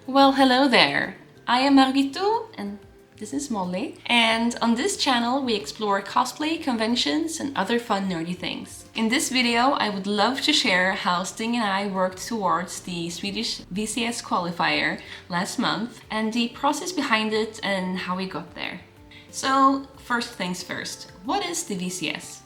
Well, hello there. I am Margito and this is Molly. And on this channel we explore cosplay, conventions and other fun nerdy things. In this video I would love to share how Sting and I worked towards the Swedish VCS qualifier last month and the process behind it and how we got there. So first things first, what is the VCS?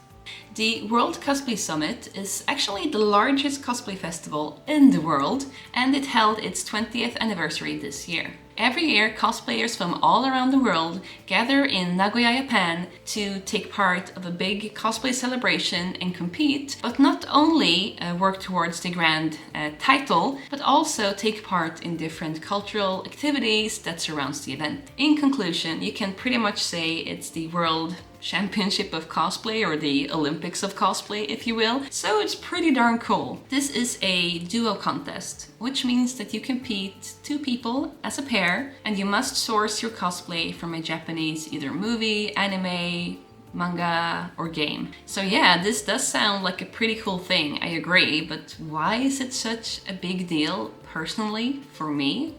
The World Cosplay Summit is actually the largest cosplay festival in the world, and it held its 20th anniversary this year. Every year, cosplayers from all around the world gather in Nagoya, Japan to take part of a big cosplay celebration and compete, but not only work towards the grand title, but also take part in different cultural activities that surrounds the event. In conclusion, you can pretty much say it's the World Championship of Cosplay, or the Olympics of Cosplay, if you will. So it's pretty darn cool. This is a duo contest, which means that you compete 2 people as a pair, and you must source your cosplay from a Japanese either movie, anime, manga or game. So yeah, this does sound like a pretty cool thing, I agree, but why is it such a big deal personally for me?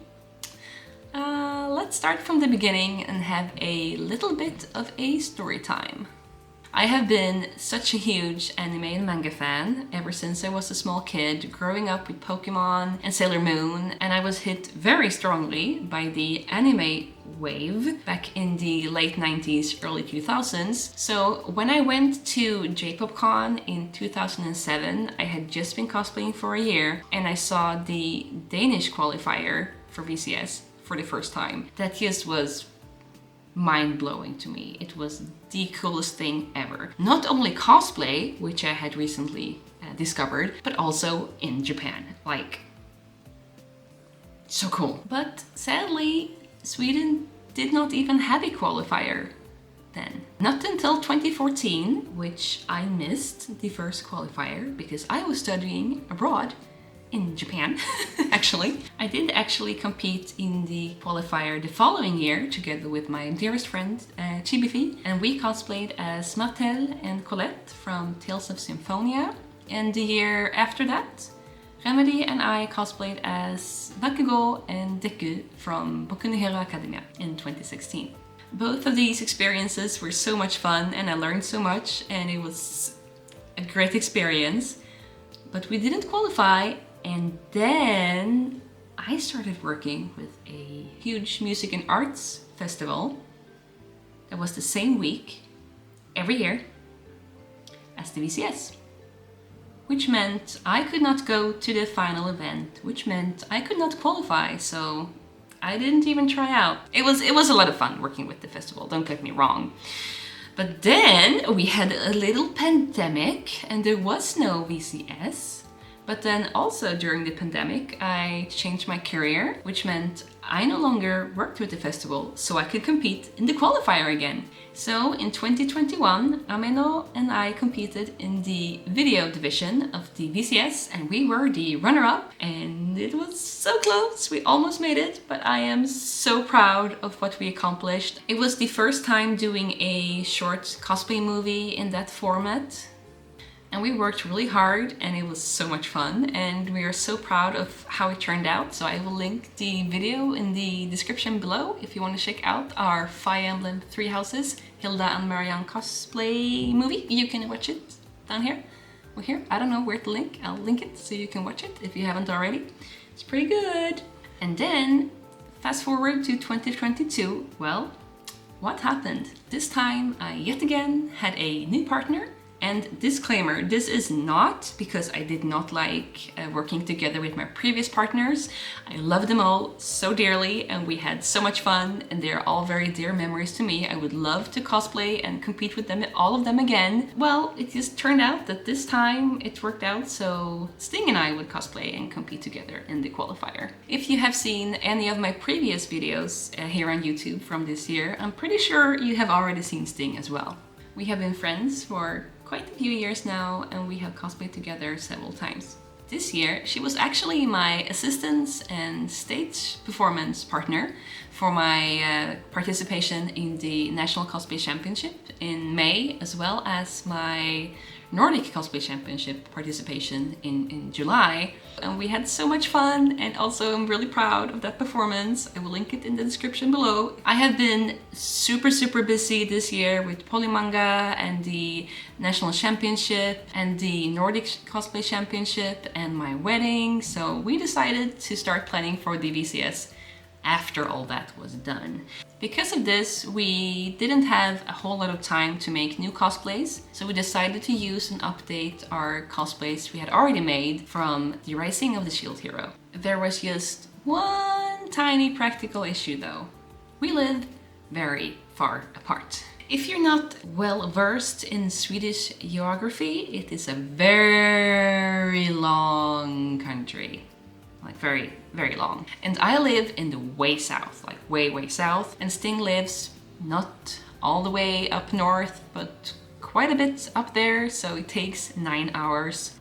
Let's start from the beginning and have a little bit of a story time. I have been such a huge anime and manga fan ever since I was a small kid, growing up with Pokemon and Sailor Moon, and I was hit very strongly by the anime wave back in the late 90s, early 2000s. So when I went to JPopCon in 2007, I had just been cosplaying for a year, and I saw the Danish qualifier for VCS for the first time. That just was mind-blowing to me. It was the coolest thing ever. Not only cosplay, which I had recently discovered, but also in Japan. Like, so cool. But sadly, Sweden did not even have a qualifier then. Not until 2014, which I missed the first qualifier because I was studying abroad in Japan, actually. I did actually compete in the qualifier the following year together with my dearest friend Chibifi, and we cosplayed as Martel and Colette from Tales of Symphonia. And the year after that, Remedy and I cosplayed as Bakugo and Deku from Boku no Hero Academia in 2016. Both of these experiences were so much fun and I learned so much, and it was a great experience. But we didn't qualify. And then I started working with a huge music and arts festival that was the same week every year as the VCS, which meant I could not go to the final event, which meant I could not qualify, so I didn't even try out. It was a lot of fun working with the festival, don't get me wrong. But then we had a little pandemic and there was no VCS. But then also during the pandemic, I changed my career, which meant I no longer worked with the festival, so I could compete in the qualifier again. So in 2021, Ameno and I competed in the video division of the VCS, and we were the runner-up, and it was so close, we almost made it, but I am so proud of what we accomplished. It was the first time doing a short cosplay movie in that format. And we worked really hard and it was so much fun, and we are so proud of how it turned out. So I will link the video in the description below if you want to check out our Fire Emblem Three Houses Hilda and Marianne cosplay movie. You can watch it down here or here. I don't know where to link. I'll link it so you can watch it if you haven't already. It's pretty good. And then fast forward to 2022. Well, what happened? This time I yet again had a new partner. And disclaimer, this is not because I did not like working together with my previous partners. I love them all so dearly and we had so much fun, and they're all very dear memories to me. I would love to cosplay and compete with them, all of them again. Well, it just turned out that this time it worked out, so Sting and I would cosplay and compete together in the qualifier. If you have seen any of my previous videos here on YouTube from this year, I'm pretty sure you have already seen Sting as well. We have been friends for quite a few years now, and we have cosplayed together several times. This year, she was actually my assistant and stage performance partner for my participation in the National Cosplay Championship in May, as well as my Nordic Cosplay Championship participation in July. And we had so much fun, and also I'm really proud of that performance. I will link it in the description below. I have been super busy this year with Polymanga and the National Championship and the Nordic Cosplay Championship and my wedding, so we decided to start planning for the VCS after all that was done. Because of this, we didn't have a whole lot of time to make new cosplays, so we decided to use and update our cosplays we had already made from the Rising of the Shield Hero. There was just one tiny practical issue though. We live very far apart. If you're not well versed in Swedish geography, it is a very long country. Like very long. And I live in the way south, like way south, and Sting lives not all the way up north, but quite a bit up there, so it takes 9 hours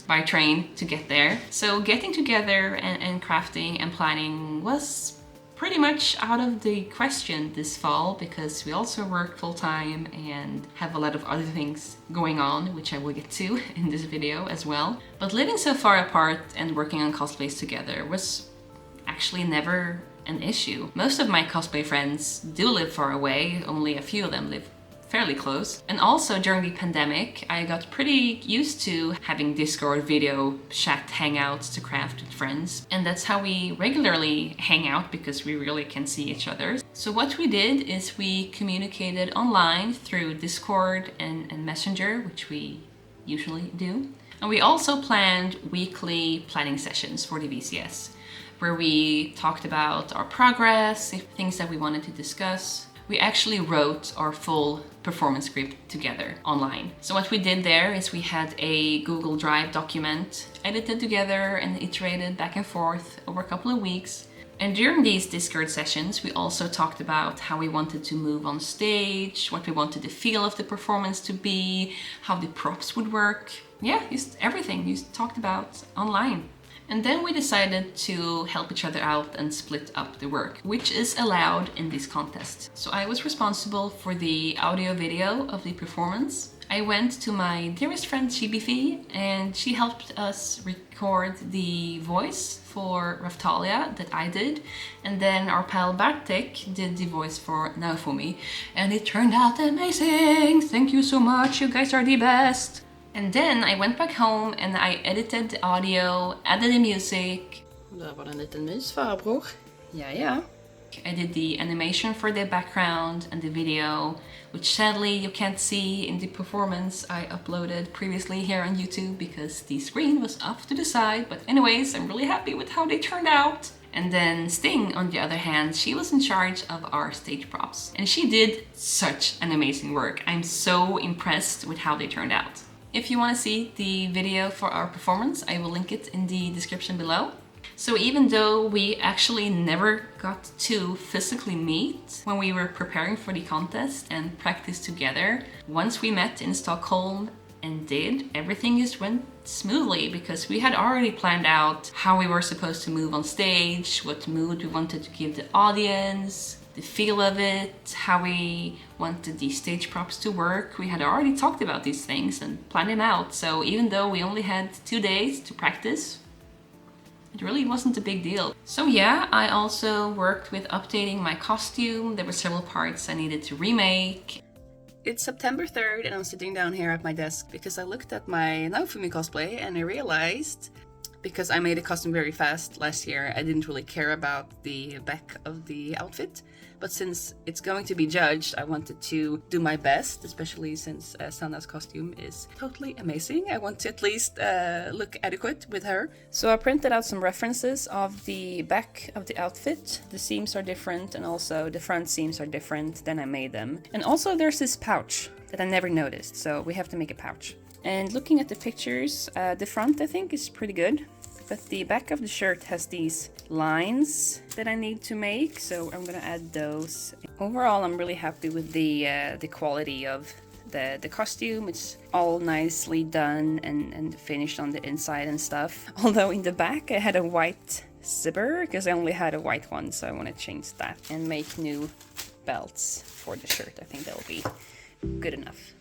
by train to get there. So getting together and crafting and planning was pretty much out of the question this fall, because we also work full-time and have a lot of other things going on, which I will get to in this video as well. But living so far apart and working on cosplays together was actually never an issue. Most of my cosplay friends do live far away, only a few of them live fairly close. And also during the pandemic, I got pretty used to having Discord video chat hangouts to craft with friends. And that's how we regularly hang out, because we really can see each other. So what we did is we communicated online through Discord and Messenger, which we usually do. And we also planned weekly planning sessions for the VCS, where we talked about our progress, things that we wanted to discuss. We actually wrote our full performance script together online. So what we did there is we had a Google Drive document edited together and iterated back and forth over a couple of weeks. And during these Discord sessions, we also talked about how we wanted to move on stage, what we wanted the feel of the performance to be, how the props would work. Yeah, just everything we talked about online. And then we decided to help each other out and split up the work, which is allowed in this contest. So I was responsible for the audio video of the performance. I went to my dearest friend Chibifi, and she helped us record the voice for Raftalia that I did. And then our pal Bartek did the voice for Naofumi. And it turned out amazing! Thank you so much, you guys are the best! And then I went back home and I edited the audio, added the music. Där var det en liten mys, farbror. Ja. I did the animation for the background and the video, which sadly you can't see in the performance I uploaded previously here on YouTube because the screen was off to the side. But anyways, I'm really happy with how they turned out. And then Sting, on the other hand, she was in charge of our stage props. And she did such an amazing work. I'm so impressed with how they turned out. If you want to see the video for our performance, I will link it in the description below. So even though we actually never got to physically meet when we were preparing for the contest and practice together, once we met in Stockholm and everything just went smoothly, because we had already planned out how we were supposed to move on stage, what mood we wanted to give the audience, the feel of it, how we wanted the stage props to work. We had already talked about these things and planned them out, so even though we only had 2 days to practice, it really wasn't a big deal. So yeah, I also worked with updating my costume. There were several parts I needed to remake. It's September 3rd and I'm sitting down here at my desk because I looked at my Naofumi cosplay and I realized, because I made a costume very fast last year, I didn't really care about the back of the outfit. But since it's going to be judged, I wanted to do my best, especially since Sanna's costume is totally amazing. I want to at least look adequate with her. So I printed out some references of the back of the outfit. The seams are different and also the front seams are different than I made them. And also there's this pouch that I never noticed, so we have to make a pouch. And looking at the pictures, the front I think is pretty good. But the back of the shirt has these lines that I need to make, so I'm gonna add those. Overall, I'm really happy with the quality of the costume. It's all nicely done and finished on the inside and stuff. Although in the back I had a white zipper, because I only had a white one, so I want to change that and make new belts for the shirt. I think that will be good enough.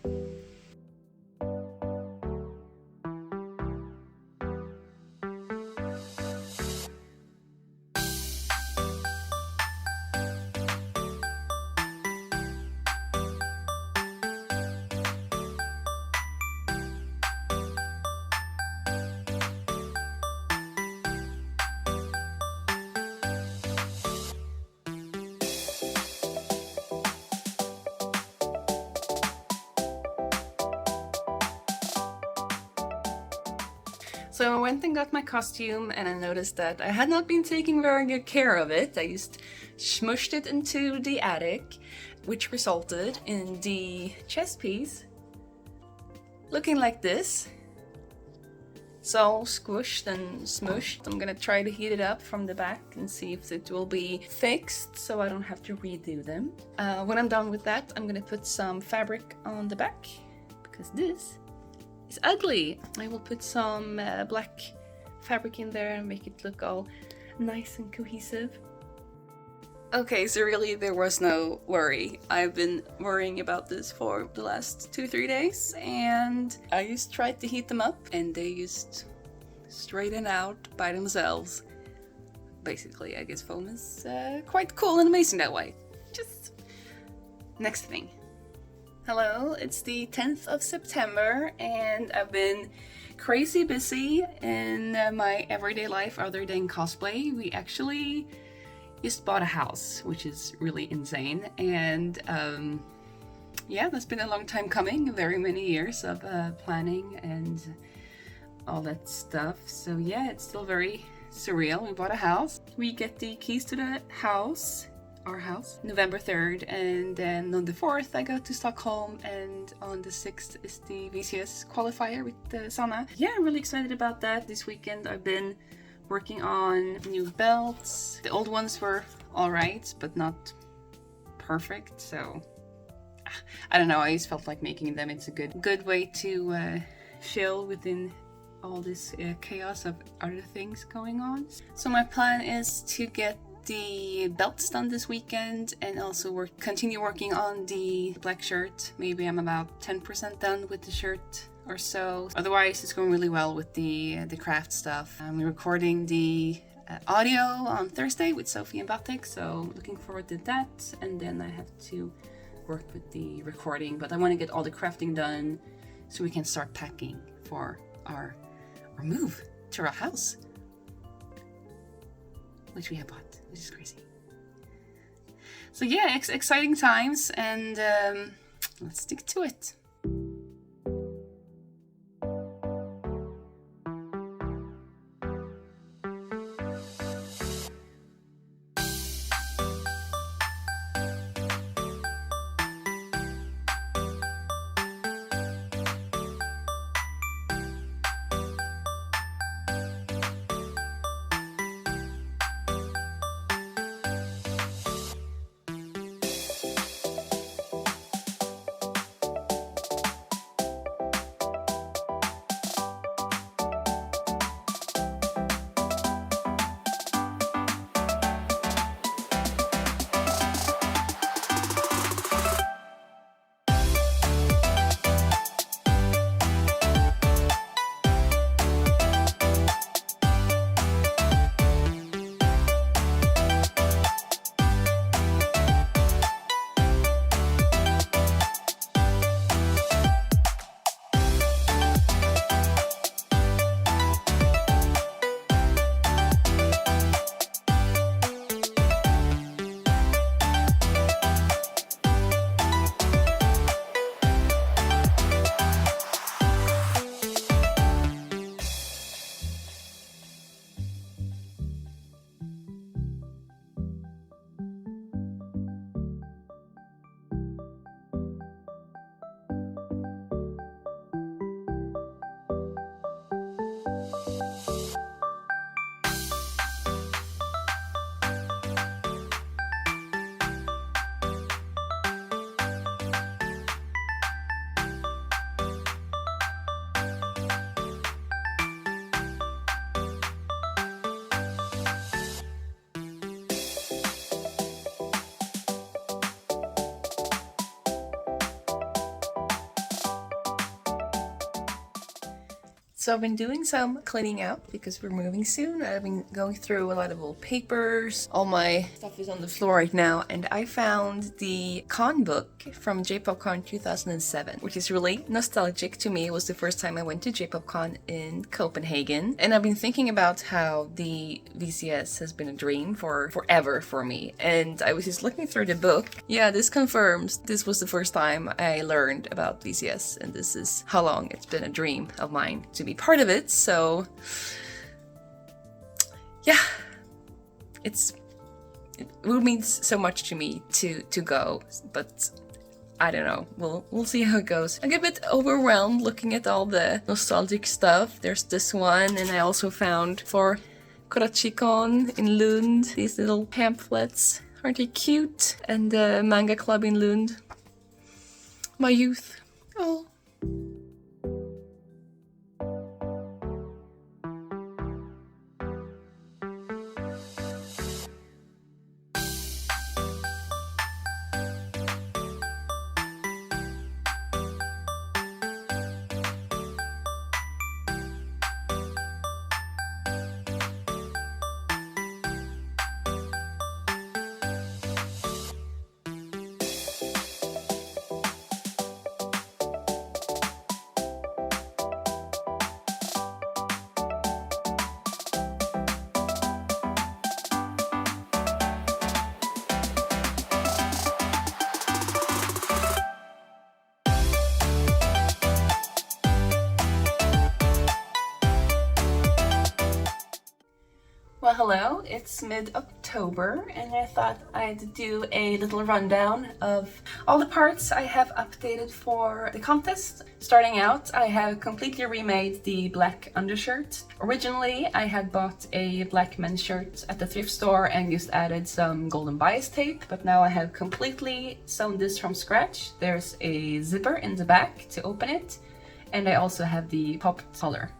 So I went and got my costume and I noticed that I had not been taking very good care of it. I just smushed it into the attic, which resulted in the chest piece looking like this. It's all squished and smushed. I'm gonna try to heat it up from the back and see if it will be fixed so I don't have to redo them. When I'm done with that, I'm gonna put some fabric on the back because this is ugly. I will put some black fabric in there and make it look all nice and cohesive. Okay, so really there was no worry. I've been worrying about this for the last 2-3 days, and I just tried to heat them up and they just straighten out by themselves. Basically, I guess foam is quite cool and amazing that way. Just next thing. Hello, it's the 10th of September and I've been crazy busy in my everyday life other than cosplay. We actually just bought a house, which is really insane, and yeah, that's been a long time coming, very many years of planning and all that stuff. So yeah, it's still very surreal. We bought a house. We get the keys to the house, our house, November 3rd, and then on the 4th I go to Stockholm, and on the 6th is the VCS qualifier with Sanna. Yeah, I'm really excited about that. This weekend I've been working on new belts. The old ones were alright, but not perfect, so I don't know, I just felt like making them. It's a good way to chill within all this chaos of other things going on. So my plan is to get the belts done this weekend and also continue working on the black shirt. Maybe I'm about 10% done with the shirt or so. Otherwise, it's going really well with the craft stuff. I'm recording the audio on Thursday with Sophie and Batik, so looking forward to that. And then I have to work with the recording, but I want to get all the crafting done so we can start packing for our move to our house, which we have bought, which is crazy. So yeah, exciting times, and let's stick to it. So I've been doing some cleaning out because we're moving soon. I've been going through a lot of old papers. All my stuff is on the floor right now, and I found the con book from J-PopCon 2007, which is really nostalgic to me. It was the first time I went to J-PopCon in Copenhagen, and I've been thinking about how the VCS has been a dream for forever for me. And I was just looking through the book. Yeah, this confirms this was the first time I learned about VCS, and this is how long it's been a dream of mine to be be part of it. So yeah, it will mean so much to me to go, but I don't know. We'll see how it goes. I get a bit overwhelmed looking at all the nostalgic stuff. There's this one, and I also found for Korachikon in Lund these little pamphlets. Aren't they cute? And the manga club in Lund. My youth. Oh. Well, hello, it's mid-October, and I thought I'd do a little rundown of all the parts I have updated for the contest. Starting out, I have completely remade the black undershirt. Originally, I had bought a black men's shirt at the thrift store and just added some golden bias tape, but now I have completely sewn this from scratch. There's a zipper in the back to open it, and I also have the popped collar.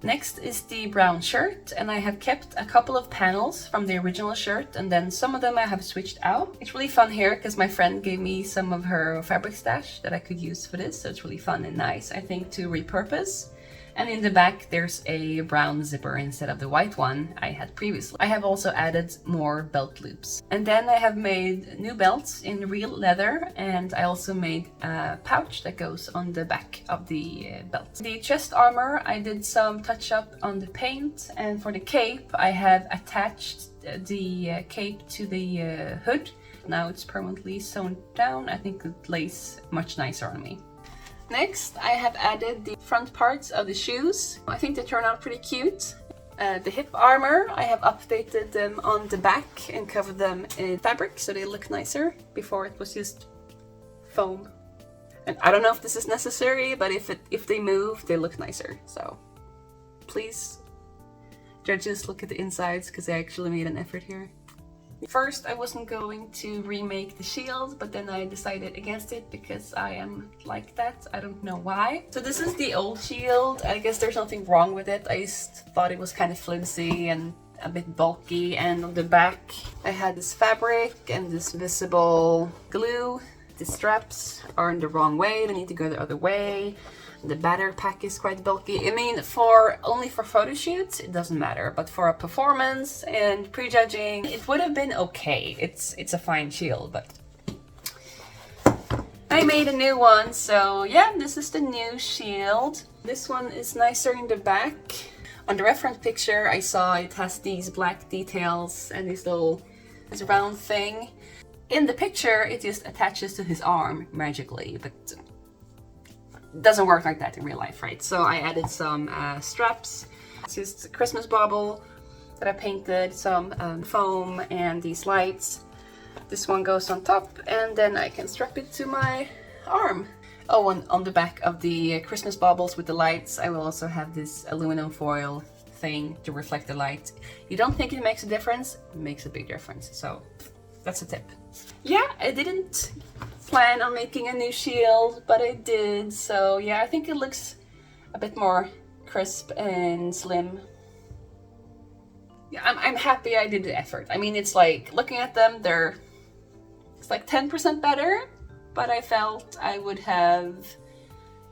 Next is the brown shirt, and I have kept a couple of panels from the original shirt, and then some of them I have switched out. It's really fun here because my friend gave me some of her fabric stash that I could use for this, so it's really fun and nice, I think, to repurpose. And in the back there's a brown zipper instead of the white one I had previously. I have also added more belt loops. And then I have made new belts in real leather, and I also made a pouch that goes on the back of the belt. The chest armor, I did some touch up on the paint, and for the cape I have attached the cape to the hood. Now it's permanently sewn down. I think it lays much nicer on me. Next, I have added the front parts of the shoes. I think they turn out pretty cute. The hip armor, I have updated them on the back and covered them in fabric so they look nicer. Before it was just foam. And I don't know if this is necessary, but if they move, they look nicer. So please, judges, look at the insides because I actually made an effort here. First, I wasn't going to remake the shield, but then I decided against it because I am like that. I don't know why. So this is the old shield. I guess there's nothing wrong with it. I just thought it was kind of flimsy and a bit bulky. And on the back, I had this fabric and this visible glue. The straps are in the wrong way. They need to go the other way. The batter pack is quite bulky. I mean, only for photo shoots, it doesn't matter. But for a performance and prejudging, it would have been okay. It's a fine shield, but I made a new one. So yeah, this is the new shield. This one is nicer in the back. On the reference picture, I saw it has these black details and this round thing. In the picture, it just attaches to his arm magically, but doesn't work like that in real life, right? So I added some straps. It's just a Christmas bauble that I painted, some foam and these lights. This one goes on top, and then I can strap it to my arm. Oh, and on the back of the Christmas baubles with the lights, I will also have this aluminum foil thing to reflect the light. You don't think it makes a difference? It makes a big difference, so that's a tip. Yeah, I didn't plan on making a new shield, but I did, so yeah, I think it looks a bit more crisp and slim. Yeah, I'm happy I did the effort. I mean, it's like, looking at them, it's like 10% better, but I felt I would have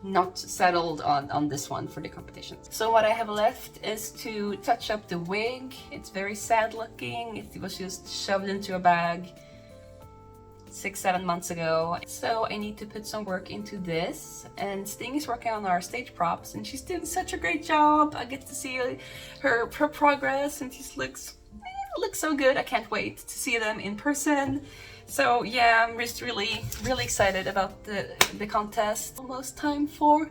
not settled on this one for the competition. So what I have left is to touch up the wig. It's very sad looking. It was just shoved into a bag 6-7 months ago. So I need to put some work into this, and Sting is working on our stage props and she's doing such a great job. I get to see her progress, and she looks so good. I can't wait to see them in person. So yeah, I'm just really excited about the contest. Almost time for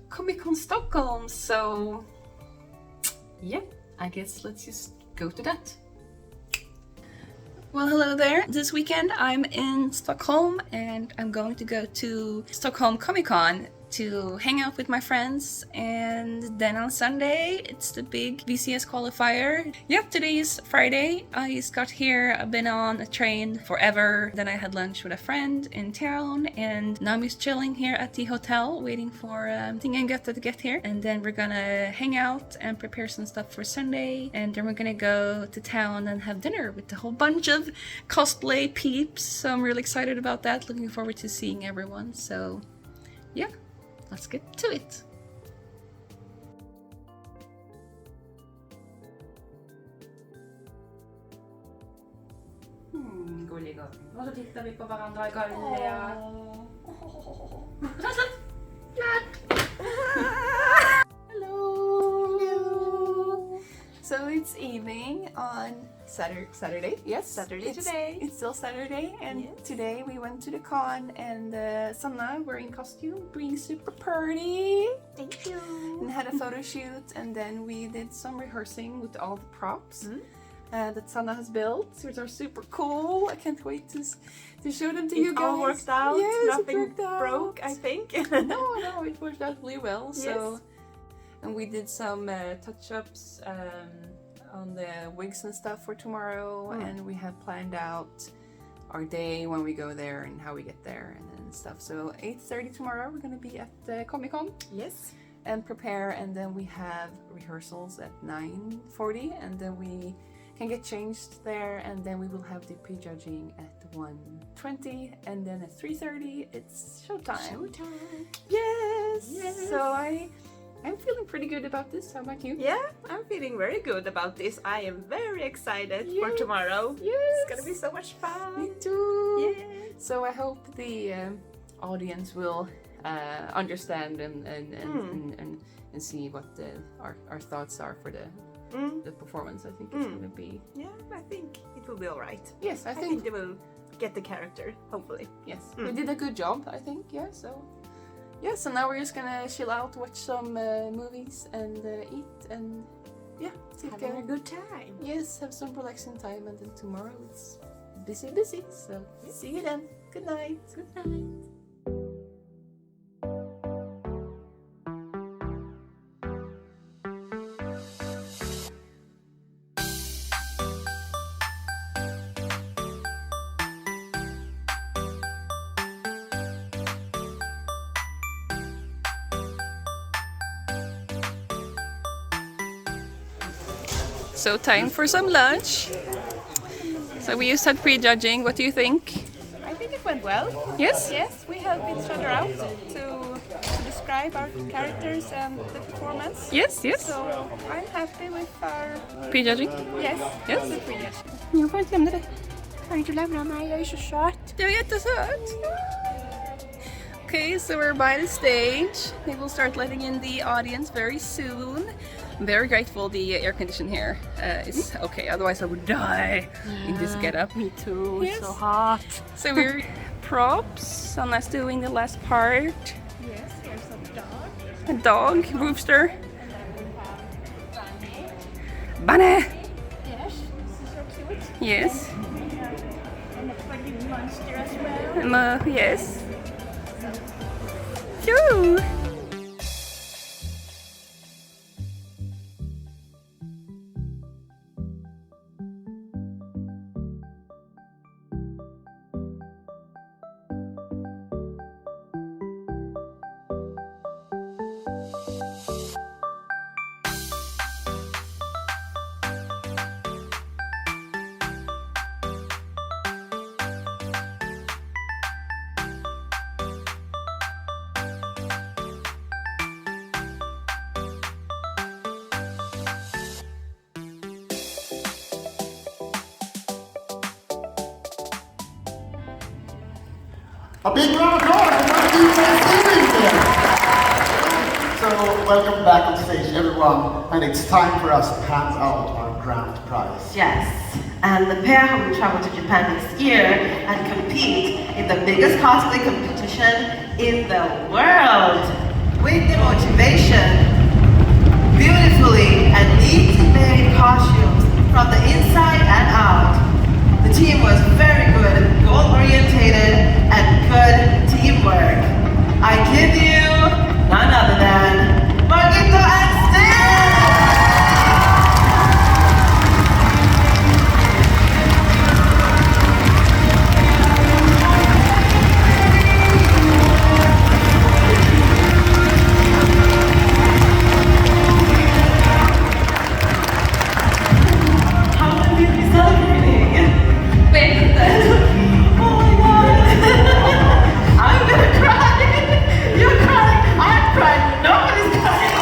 Comic-Con Stockholm, so yeah, I guess let's just go to that. Well, hello there. This weekend I'm in Stockholm and I'm going to go to Stockholm Comic-Con to hang out with my friends, and then on Sunday it's the big VCS qualifier. Yep, today is Friday. I just got here. I've been on a train forever. Then I had lunch with a friend in town, and now I'm just chilling here at the hotel waiting for Ting and Götta to get here, and then we're gonna hang out and prepare some stuff for Sunday, and then we're gonna go to town and have dinner with a whole bunch of cosplay peeps. So I'm really excited about that, looking forward to seeing everyone. So yeah, let's get to it. Gullig. Och så tittar vi på varandra gulliga. Hello. So it's evening on Saturday. Yes, Saturday today. It's still Saturday, and yes. Today we went to the con, and Sanna, wearing costume, being super pretty. Thank you. And had a photo shoot, and then we did some rehearsing with all the props that Sanna has built, which are super cool. I can't wait to show them to you guys. It all worked out. Yes, Nothing it worked out. broke, I think. No, it worked out really well. Yes. So, and we did some touch-ups on the wigs and stuff for tomorrow, and we have planned out our day when we go there and how we get there and stuff. So 8:30 tomorrow we're gonna be at the Comic-Con. Yes. And prepare, and then we have rehearsals at 9:40, and then we can get changed there, and then we will have the pre-judging at 1:20, and then at 3:30 it's showtime. Showtime. Yes. Yes. So I'm feeling pretty good about this. How about you? Yeah, I'm feeling very good about this. I am very excited for Yes. tomorrow. Yes. It's gonna be so much fun. Me too. Yes. So I hope the audience will understand and see what our thoughts are for the performance. I think it's going to be. Yeah, I think it will be all right. Yes, I I think think they will get the character, hopefully. yes, we did a good job. I think So now we're just gonna chill out, watch some movies, and eat, and Having a good time. Yes, have some relaxing time, and then tomorrow it's busy. So see you then. Good night. Good night. So time for some lunch. So we just had pre-judging. What do you think? I think it went well. Yes? Yes, we helped each other out to describe our characters and the performance. Yes. So I'm happy with our... Pre-judging? Yes, Yes. the pre-judging. Jag får inte lämna dig. Kan du lämna mig? Jag är så söt. Du är jättesöt. Okay, so we're by the stage. They will start letting in the audience very soon. I'm very grateful the air condition here is okay, otherwise I would die in this getup. Me too, Yes. so hot. So we're props, Anna's doing the last part. Yes, here's a dog. A dog, rooster. Bunny! Yes, this is so cute. Yes. And a funny monster as well. Yes. Phew! A big round of applause for my team here. So, welcome back on stage, everyone, and it's time for us to hand out our grand prize. Yes, and the pair will travel to Japan next year and compete in the biggest cosplay competition in the world. with the motivation, beautifully and neatly made costumes from the inside and out. The team was very good, goal-orientated, and good teamwork. I give you none other than Margito and Steve! How can we be celebrating? Wait, oh my god! I'm gonna cry! You're crying! I'm crying! Nobody's crying!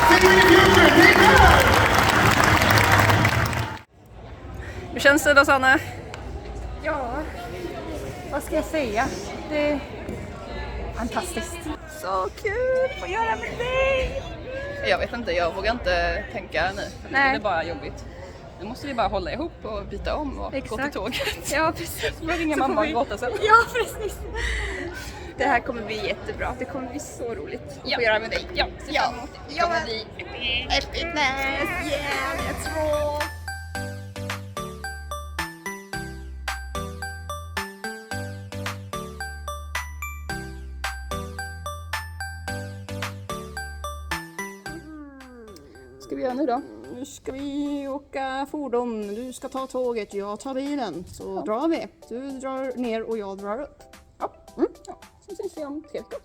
See you in the future, take care! Hur känns det då, Sanna? Ja, vad ska jag säga? Det är fantastiskt. Så kul att få göra med dig! Jag vet inte, jag vågar inte tänka nu. Det är bara jobbigt. Nu måste vi bara hålla ihop och byta om och gå till tåget. Ja, precis. Så får ringa mamma och gråta sen. Ja, precis. Det här kommer bli jättebra. Det kommer bli så roligt att få göra med dig. Ja, det kommer bli epicness. Yeah, let's roll! Vad ska vi göra nu då? Nu ska vi åka fordon. Du ska ta tåget, jag tar bilen. Så drar vi. Du drar ner och jag drar upp. Ja. Så syns vi om 3 veckor.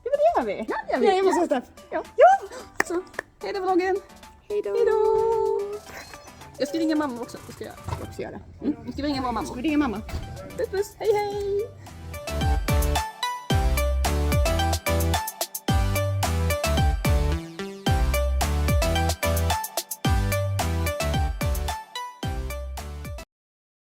Det gör vi. Ja, det gör vi. Jag måste sätta. Ja. Så, hej då vloggen. Hej då. Jag ska ringa mamma också. Det ska jag också göra. Jag ska ringa vår mamma. Ska vi ringa mamma? Puss puss. Hej hej.